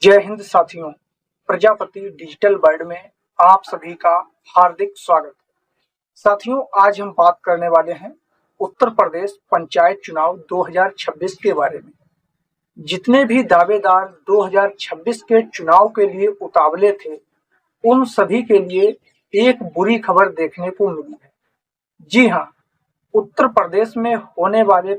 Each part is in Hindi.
जय हिंद साथियों। प्रजापति डिजिटल वर्ल्ड में आप सभी का हार्दिक स्वागत। साथियों, आज हम बात करने वाले हैं उत्तर प्रदेश पंचायत चुनाव 2026 के बारे में। जितने भी दावेदार 2026 के चुनाव के लिए उतावले थे, उन सभी के लिए एक बुरी खबर देखने को मिली है। जी हाँ, उत्तर प्रदेश में होने वाले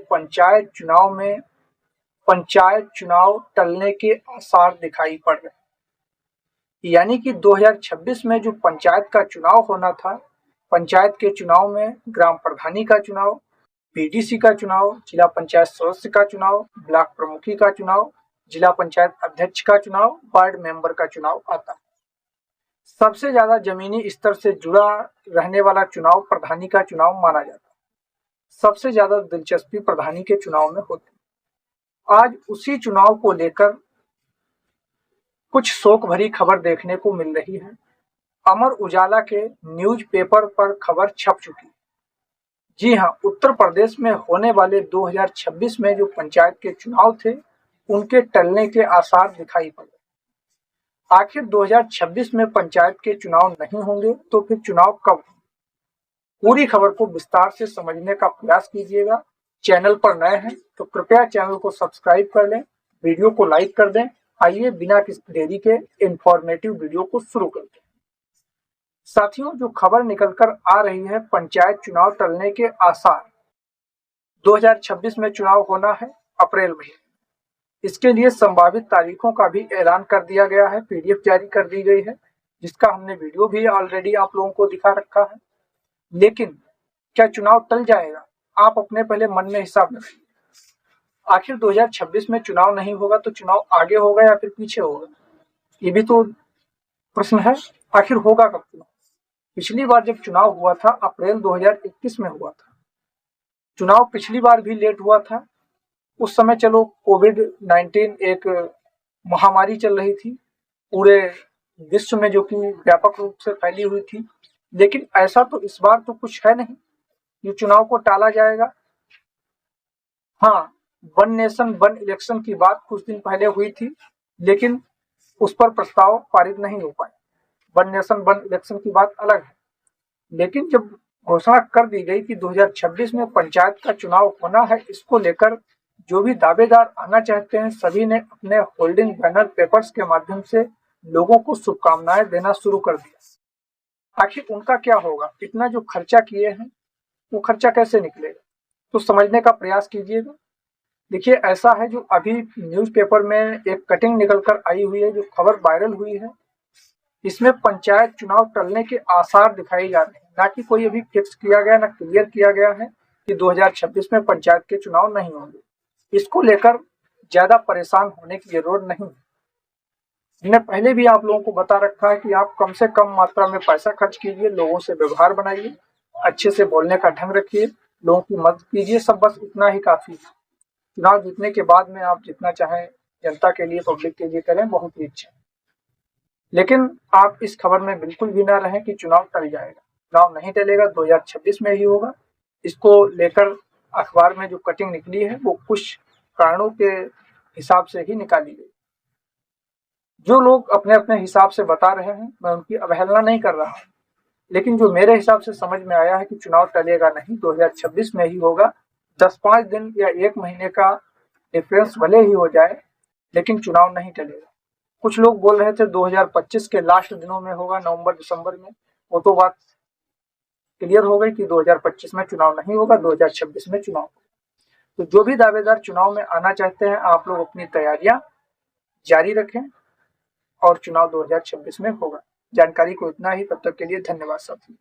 पंचायत चुनाव टलने के आसार दिखाई पड़ रहे हैं। यानी कि 2026 में जो पंचायत का चुनाव होना था, पंचायत के चुनाव में ग्राम प्रधानी का चुनाव, बीडीसी का चुनाव, जिला पंचायत सदस्य का चुनाव, ब्लॉक प्रमुखी का चुनाव, जिला पंचायत अध्यक्ष का चुनाव, वार्ड मेंबर का चुनाव आता है। सबसे ज्यादा जमीनी स्तर से जुड़ा रहने वाला चुनाव प्रधानी का चुनाव माना जाता है। सबसे ज्यादा दिलचस्पी प्रधानी के चुनाव में होती है। आज उसी चुनाव को लेकर कुछ शोक भरी खबर देखने को मिल रही है। अमर उजाला के न्यूज पेपर पर खबर छप चुकी है। जी हां, उत्तर प्रदेश में होने वाले 2026 में जो पंचायत के चुनाव थे, उनके टलने के आसार दिखाई पड़े। आखिर 2026 में पंचायत के चुनाव नहीं होंगे तो फिर चुनाव कब होंगे? पूरी खबर को विस्तार से समझने का प्रयास कीजिएगा। चैनल पर नए हैं तो कृपया चैनल को सब्सक्राइब कर लें, वीडियो को लाइक कर दें। आइए बिना किसी देरी के इंफॉर्मेटिव वीडियो को शुरू करते हैं। साथियों, जो खबर निकलकर आ रही है, पंचायत चुनाव टलने के आसार। 2026 में चुनाव होना है अप्रैल महीने। इसके लिए संभावित तारीखों का भी ऐलान कर दिया गया है, पीडीएफ जारी कर दी गई है, जिसका हमने वीडियो भी ऑलरेडी आप लोगों को दिखा रखा है। लेकिन क्या चुनाव टल जाएगा? आप अपने पहले मन में हिसाब लगाइए। आखिर 2026 में चुनाव नहीं होगा तो चुनाव आगे होगा या फिर पीछे होगा? ये भी तो प्रश्न है। आखिर होगा कब चुनाव? पिछली बार जब चुनाव हुआ था, अप्रैल 2021 में हुआ था। चुनाव पिछली बार भी लेट हुआ था। उस समय चलो कोविड-19 एक महामारी चल रही थी पूरे विश्व में, जो कि व्यापक रूप से फैली हुई थी। लेकिन ऐसा तो इस बार तो कुछ है नहीं ये चुनाव को टाला जाएगा। हाँ, वन नेशन वन इलेक्शन की बात कुछ दिन पहले हुई थी, लेकिन उस पर प्रस्ताव पारित नहीं हो पाए। वन नेशन वन इलेक्शन की बात अलग है। लेकिन जब घोषणा कर दी गई कि 2026 में पंचायत का चुनाव होना है, इसको लेकर जो भी दावेदार आना चाहते हैं, सभी ने अपने होल्डिंग बैनर पेपर्स के माध्यम से लोगों को शुभकामनाएं देना शुरू कर दिया। आखिर उनका क्या होगा? इतना जो खर्चा किए हैं, वो खर्चा कैसे निकलेगा? तो समझने का प्रयास कीजिएगा। देखिए, ऐसा है, जो अभी न्यूज़पेपर में एक कटिंग निकलकर आई हुई है, जो खबर वायरल हुई है, इसमें पंचायत चुनाव टलने के आसार दिखाए जा रहे हैं। ना कि कोई अभी फिक्स किया गया, ना क्लियर किया गया है कि 2026 में पंचायत के चुनाव नहीं होंगे। इसको लेकर ज्यादा परेशान होने की जरूरत नहीं है। मैंने पहले भी आप लोगों को बता रखा है कि आप कम से कम मात्रा में पैसा खर्च कीजिए, लोगों से व्यवहार बनाइए, अच्छे से बोलने का ढंग रखिए, लोगों की मदद कीजिए। सब बस इतना ही काफी है। चुनाव जीतने के बाद में आप जितना चाहें जनता के लिए, पब्लिक के लिए करें, बहुत ही अच्छा है। लेकिन आप इस खबर में बिल्कुल भी ना रहें कि चुनाव टल जाएगा। चुनाव नहीं टलेगा, 2026 में ही होगा। इसको लेकर अखबार में जो कटिंग निकली है, वो कुछ कारणों के हिसाब से ही निकाली गई। जो लोग अपने अपने हिसाब से बता रहे हैं, मैं उनकी अवहेलना नहीं कर रहा हूँ, लेकिन जो मेरे हिसाब से समझ में आया है कि चुनाव टलेगा नहीं, 2026 में ही होगा। 10-5 दिन या 1 महीने का डिफरेंस भले ही हो जाए, लेकिन चुनाव नहीं टलेगा। कुछ लोग बोल रहे थे 2025 के लास्ट दिनों में होगा, नवंबर-दिसंबर में। वो तो बात क्लियर हो गई कि 2025 में चुनाव नहीं होगा, 2026 में चुनाव होगा। तो जो भी दावेदार चुनाव में आना चाहते हैं, आप लोग अपनी तैयारियां जारी रखें और चुनाव 2026 में होगा। जानकारी को इतना ही। तब तक के लिए धन्यवाद साथियों।